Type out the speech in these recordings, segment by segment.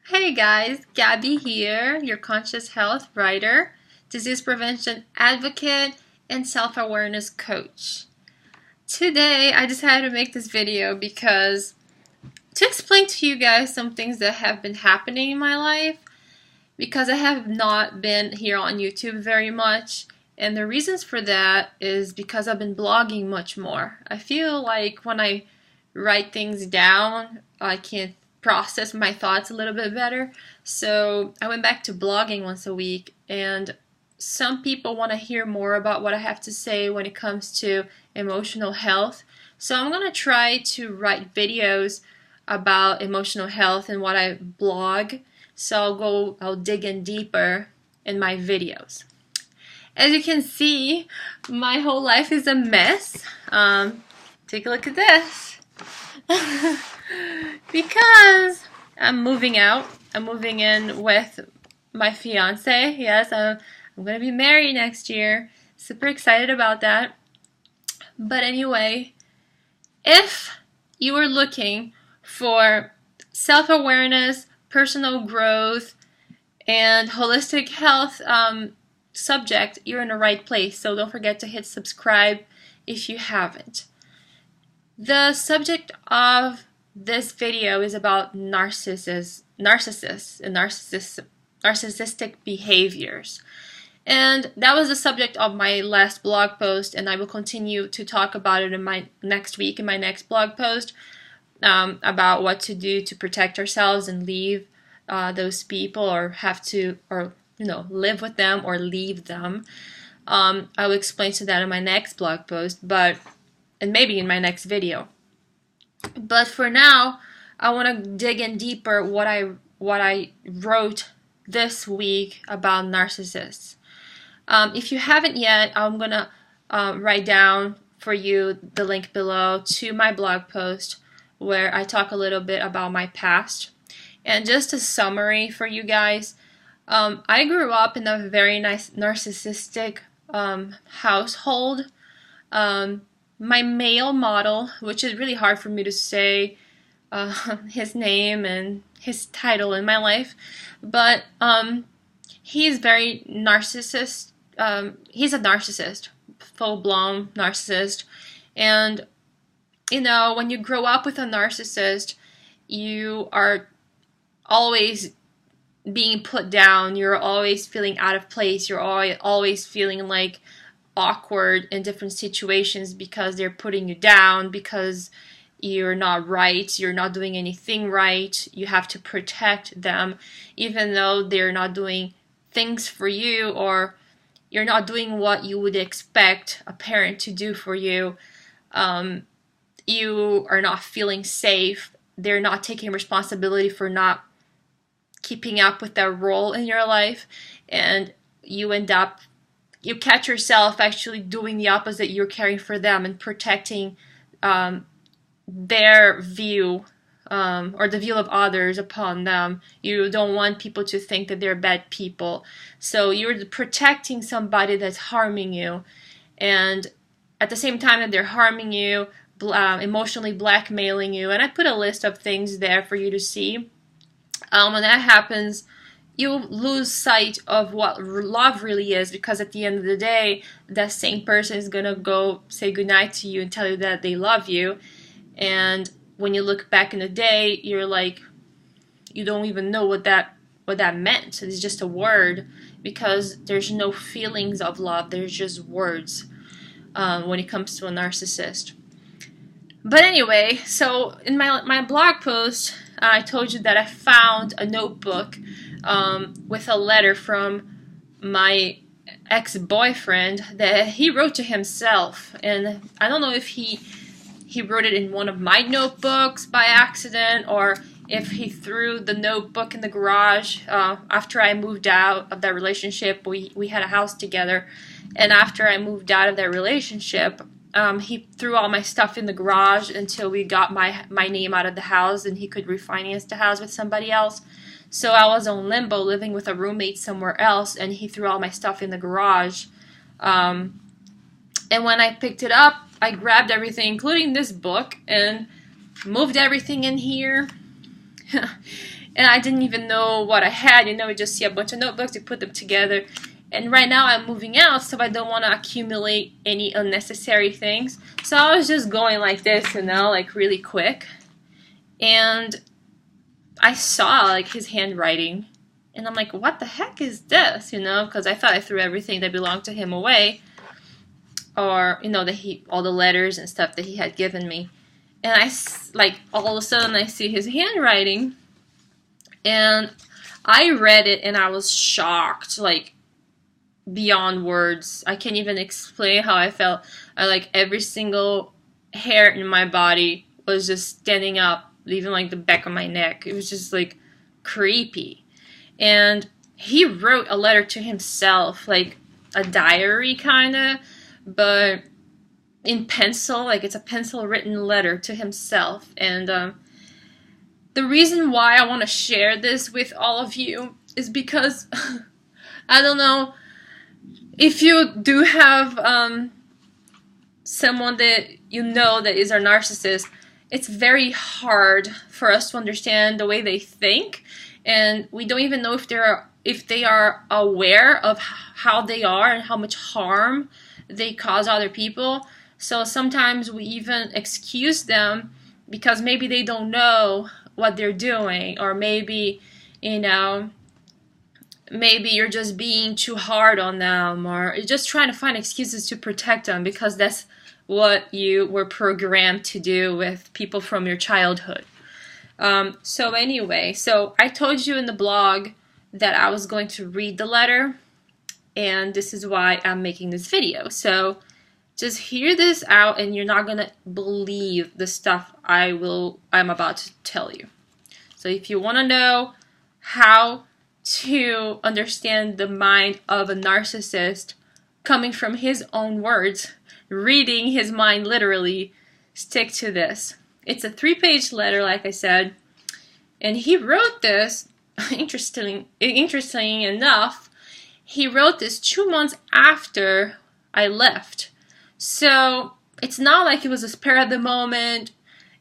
Hey guys, Gabby here, your conscious health writer, disease prevention advocate, and self-awareness coach. Today, I decided to make this video because to explain to you guys some things that have been happening in my life because I have not been here on YouTube very much. And the reasons for that is because I've been blogging much more. I feel like when I write things down, I can process my thoughts a little bit better. So I went back to blogging once a week, and some people want to hear more about what I have to say when it comes to emotional health. So I'm going to try to write videos about emotional health and what I blog. So I'll dig in deeper in my videos. As you can see, my whole life is a mess. Take a look at this. Because I'm moving out. I'm moving in with my fiance. Yes, I'm going to be married next year. Super excited about that. But anyway, if you are looking for self-awareness, personal growth, and holistic health subject, you're in the right place. So don't forget to hit subscribe if you haven't. The subject of this video is about narcissists and narcissistic behaviors. And that was the subject of my last blog post, and I will continue to talk about it in my next blog post about what to do to protect ourselves and leave those people, or live with them or leave them. I will explain to that in my next blog post, and maybe in my next video. But for now, I want to dig in deeper what I wrote this week about narcissists. If you haven't yet, I'm gonna write down for you the link below to my blog post where I talk a little bit about my past. And just a summary for you guys, I grew up in a very nice narcissistic household. My male model, which is really hard for me to say his name and his title in my life, but he's very narcissist. He's a narcissist, full-blown narcissist. And when you grow up with a narcissist, you are always being put down. You're always feeling out of place. You're always feeling like awkward in different situations because they're putting you down, because you're not right, you're not doing anything right. You have to protect them even though they're not doing things for you, or you're not doing what you would expect a parent to do for you. You are not feeling safe. They're not taking responsibility for not keeping up with their role in your life, and you catch yourself actually doing the opposite. You're caring for them and protecting their view or the view of others upon them. You don't want people to think that they're bad people. So you're protecting somebody that's harming you. And at the same time that they're harming you, emotionally blackmailing you. And I put a list of things there for you to see. When that happens, you lose sight of what love really is, because at the end of the day, that same person is going to go say goodnight to you and tell you that they love you. And when you look back in the day, you're like, you don't even know what that meant. It's just a word, because there's no feelings of love. There's just words when it comes to a narcissist. But anyway, so in my blog post, I told you that I found a notebook with a letter from my ex-boyfriend that he wrote to himself. And I don't know if he wrote it in one of my notebooks by accident, or if he threw the notebook in the garage. After I moved out of that relationship, we had a house together, and after I moved out of that relationship, he threw all my stuff in the garage until we got my name out of the house and he could refinance the house with somebody else. So I was on limbo, living with a roommate somewhere else, and he threw all my stuff in the garage. And when I picked it up, I grabbed everything, including this book, and moved everything in here. and I didn't even know what I had. You just see a bunch of notebooks, you put them together. And right now I'm moving out, so I don't want to accumulate any unnecessary things. So I was just going like this, like really quick. And I saw like his handwriting. And I'm like, what the heck is this? Because I thought I threw everything that belonged to him away. Or, all the letters and stuff that he had given me. And all of a sudden I see his handwriting. And I read it and I was shocked, like, beyond words. I can't even explain how I felt. Every single hair in my body was just standing up, even like the back of my neck. It was just like creepy. And he wrote a letter to himself, like a diary kind of, but in pencil, like it's a pencil written letter to himself. And the reason why I want to share this with all of you is because I don't know if you do have someone that that is a narcissist. It's very hard for us to understand the way they think, and we don't even know if they are aware of how they are and how much harm they cause other people. So sometimes we even excuse them because maybe they don't know what they're doing, or maybe maybe you're just being too hard on them, or you're just trying to find excuses to protect them because that's what you were programmed to do with people from your childhood. So anyway, I told you in the blog that I was going to read the letter, and this is why I'm making this video. So just hear this out, and you're not gonna believe the stuff I'm about to tell you. So if you want to know how to understand the mind of a narcissist, coming from his own words, reading his mind literally, stick to this. It's a 3-page letter, like I said, and he wrote this, interesting enough, he wrote this 2 months after I left. So it's not like it was a spur of the moment.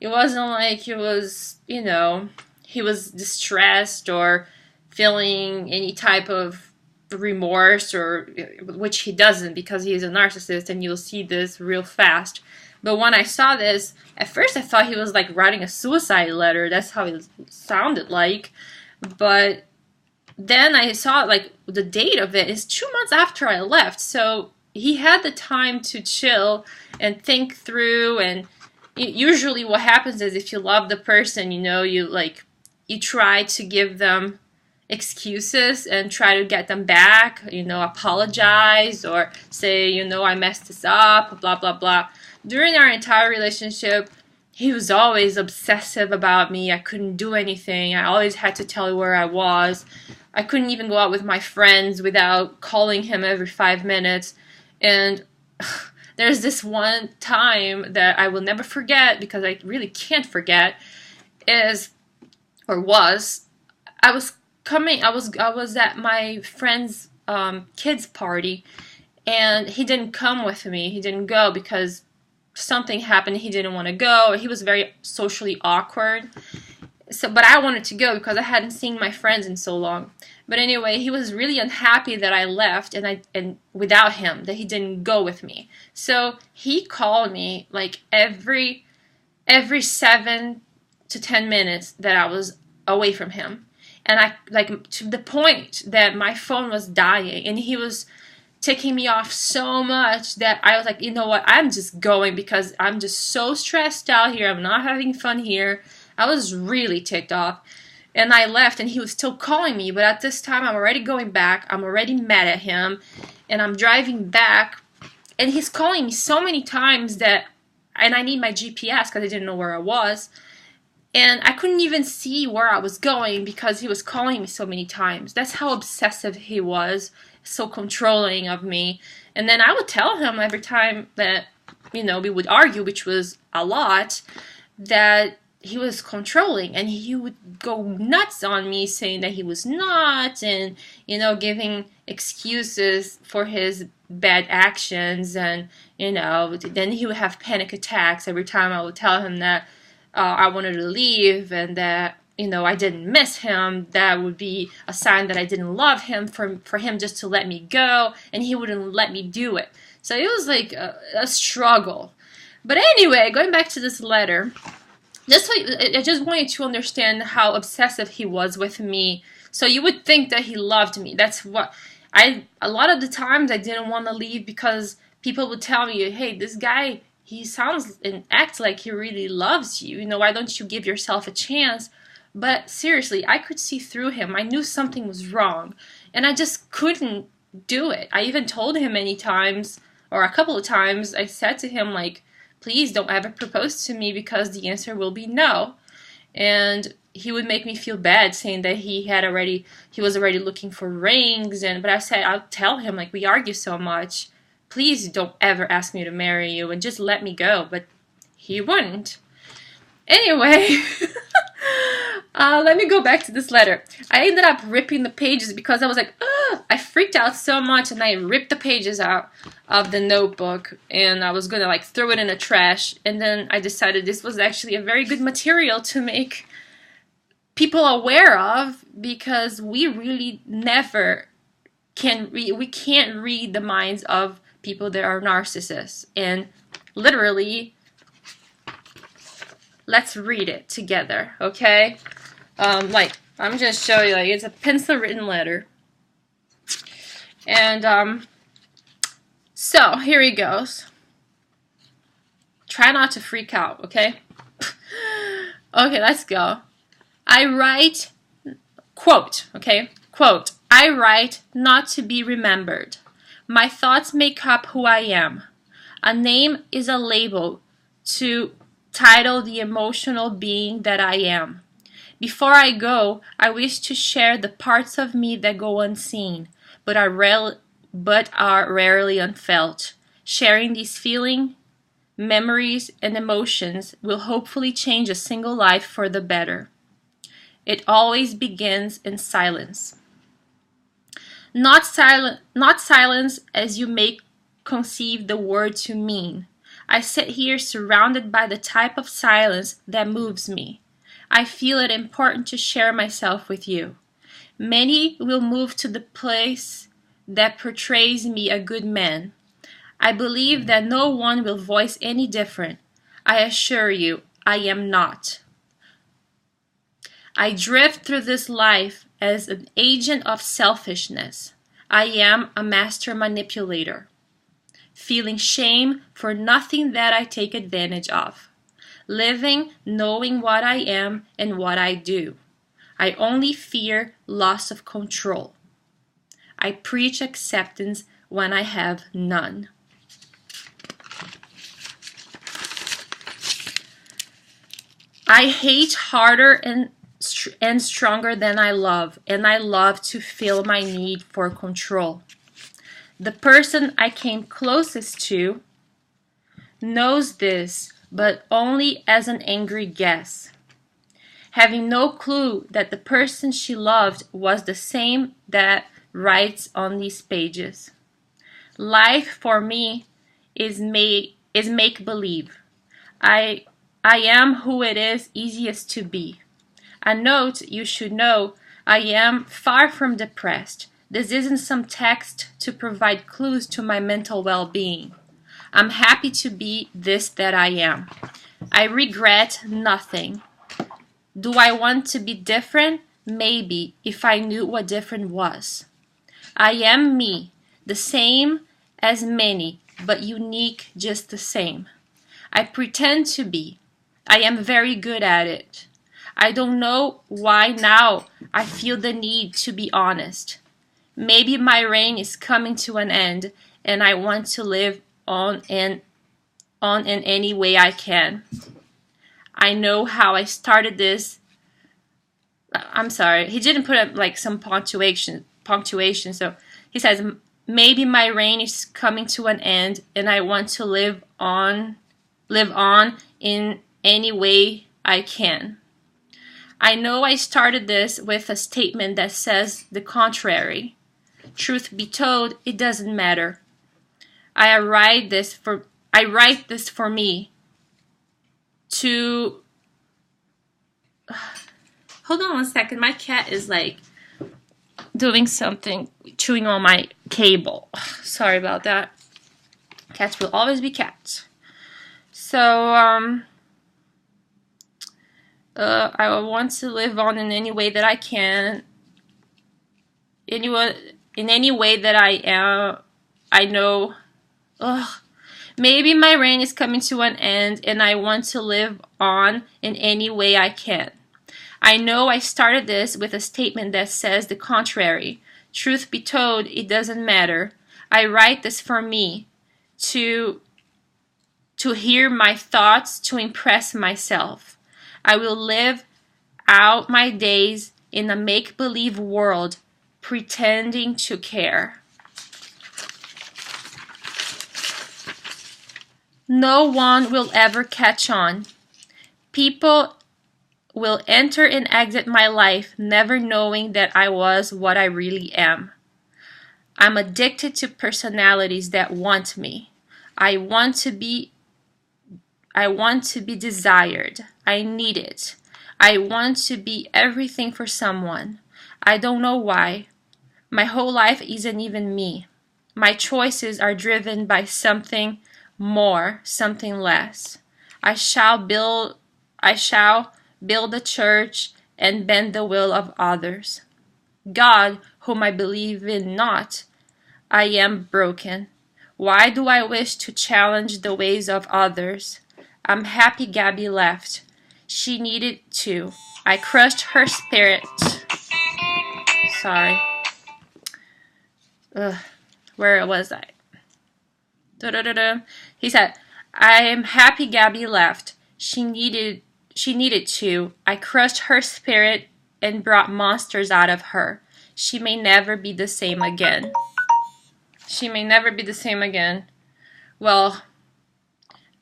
It wasn't like it was, he was distressed or feeling any type of remorse, or which he doesn't because he is a narcissist, and you'll see this real fast. But when I saw this, at first I thought he was like writing a suicide letter. That's how it sounded like. But then I saw like the date of it is 2 months after I left. So he had the time to chill and think through. And usually what happens is if you love the person, you try to give them excuses and try to get them back, apologize or say, I messed this up, blah, blah, blah. During our entire relationship, he was always obsessive about me. I couldn't do anything. I always had to tell you where I was. I couldn't even go out with my friends without calling him every 5 minutes. And there's this one time that I will never forget, because I really can't forget, I was at my friend's kids party, and he didn't come with me. He didn't go because something happened. He didn't want to go. He was very socially awkward. But I wanted to go because I hadn't seen my friends in so long. But anyway, he was really unhappy that I left and without him, that he didn't go with me. So he called me like every 7 to 10 minutes that I was away from him. And to the point that my phone was dying, and he was taking me off so much that I was like, you know what, I'm just going because I'm just so stressed out here. I'm not having fun here. I was really ticked off. And I left, and he was still calling me. But at this time, I'm already going back. I'm already mad at him. And I'm driving back. And he's calling me so many times and I need my GPS because I didn't know where I was. And I couldn't even see where I was going because he was calling me so many times. That's how obsessive he was, so controlling of me. And then I would tell him every time that, we would argue, which was a lot, that he was controlling, and he would go nuts on me saying that he was not, and, giving excuses for his bad actions. And, then he would have panic attacks every time I would tell him that I wanted to leave, and that, I didn't miss him, that would be a sign that I didn't love him, for him just to let me go, and he wouldn't let me do it. So it was like a struggle. But anyway, going back to this letter, I just want you to understand how obsessive he was with me. So you would think that he loved me. That's what a lot of the times I didn't want to leave because people would tell me, hey, this guy, he sounds and acts like he really loves you. Why don't you give yourself a chance? But seriously, I could see through him. I knew something was wrong, and I just couldn't do it. I even told him many times, or a couple of times, I said to him, like, please don't ever propose to me because the answer will be no. And he would make me feel bad, saying that he was already looking for rings. But I said, I'll tell him, like, we argue so much. Please don't ever ask me to marry you and just let me go. But he wouldn't. Anyway, let me go back to this letter. I ended up ripping the pages because I was like, ugh! I freaked out so much, and I ripped the pages out of the notebook, and I was gonna like throw it in the trash. And then I decided this was actually a very good material to make people aware of, because we really never we can't read the minds of people that are narcissists. And literally, let's read it together, okay? I'm just showing you, like, it's a pencil written letter. And so here he goes. Try not to freak out, okay? Okay, let's go. I write, quote, okay? Quote, I write not to be remembered. My thoughts make up who I am. A name is a label to title the emotional being that I am. Before I go, I wish to share the parts of me that go unseen, but are rarely unfelt. Sharing these feelings, memories, and emotions will hopefully change a single life for the better. It always begins in silence. Not silence as you may conceive the word to mean. I sit here surrounded by the type of silence that moves me. I feel it important to share myself with you. Many will move to the place that portrays me a good man. I believe that no one will voice any different. I assure you, I am not. I drift through this life as an agent of selfishness. I am a master manipulator, feeling shame for nothing that I take advantage of. Living knowing what I am and what I do. I only fear loss of control. I preach acceptance when I have none. I hate harder and stronger than I love, and I love to feel my need for control. The person I came closest to knows this, but only as an angry guess, having no clue that the person she loved was the same that writes on these pages. Life for me is make-believe. I am who it is easiest to be. A note you should know, I am far from depressed. This isn't some text to provide clues to my mental well-being. I'm happy to be this that I am. I regret nothing. Do I want to be different? Maybe, if I knew what different was. I am me, the same as many, but unique just the same. I pretend to be. I am very good at it. I don't know why now I feel the need to be honest. Maybe my reign is coming to an end and I want to live on in any way I can. I know how I started this. I'm sorry, he didn't put up like some punctuation. So he says, maybe my reign is coming to an end and I want to live on in any way I can. I know I started this with a statement that says the contrary. Truth be told, it doesn't matter. I write this for me to Hold on one second. My cat is like doing something, chewing on my cable. Sorry about that. Cats will always be cats. So, I want to live on in any way that I can. In any way that I know. Maybe my reign is coming to an end and I want to live on in any way I can. I know I started this with a statement that says the contrary. Truth be told, it doesn't matter. I write this for me, to hear my thoughts, to impress myself. I will live out my days in a make-believe world, pretending to care. No one will ever catch on. People will enter and exit my life never knowing that I was what I really am. I'm addicted to personalities that want me. I want to be desired. I need it. I want to be everything for someone. I don't know why. My whole life isn't even me. My choices are driven by something more, something less. I shall build a church and bend the will of others. God, whom I believe in not, I am broken. Why do I wish to challenge the ways of others? I'm happy Gabby left. She needed to. I crushed her spirit. Sorry. Where was I? He said, I am happy Gabby left. She needed to. I crushed her spirit and brought monsters out of her. She may never be the same again. She may never be the same again. Well,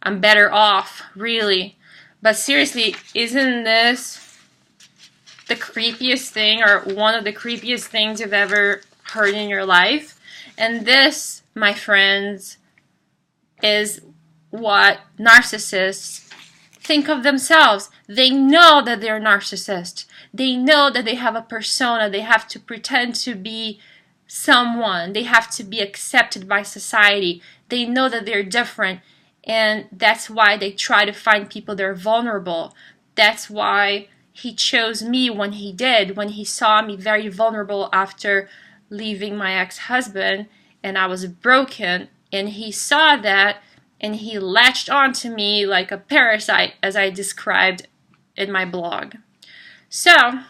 I'm better off, really. But seriously, isn't this the creepiest thing, or one of the creepiest things you've ever heard in your life? And this, my friends, is what narcissists think of themselves. They know that they're narcissists. They know that they have a persona. They have to pretend to be someone. They have to be accepted by society. They know that they're different, and that's why they try to find people that are vulnerable. That's why he chose me when he did, when he saw me very vulnerable after leaving my ex-husband, and I was broken, and he saw that, and he latched onto me like a parasite, as I described in my blog. So,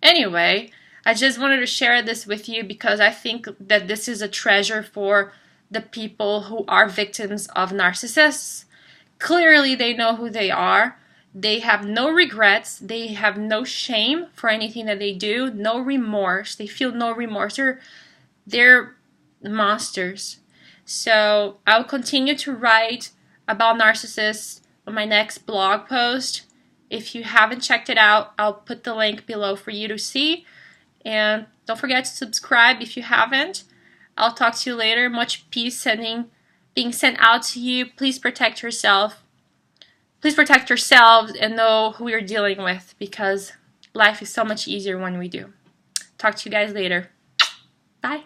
anyway, I just wanted to share this with you because I think that this is a treasure for the people who are victims of narcissists. Clearly, they know who they are. They have no regrets. They have no shame for anything that they do. No remorse. They feel no remorse. They're monsters. So I'll continue to write about narcissists on my next blog post. If you haven't checked it out, I'll put the link below for you to see. And don't forget to subscribe if you haven't. I'll talk to you later. Much peace being sent out to you. Please protect yourself. Please protect yourselves and know who you're dealing with, because life is so much easier when we do. Talk to you guys later. Bye.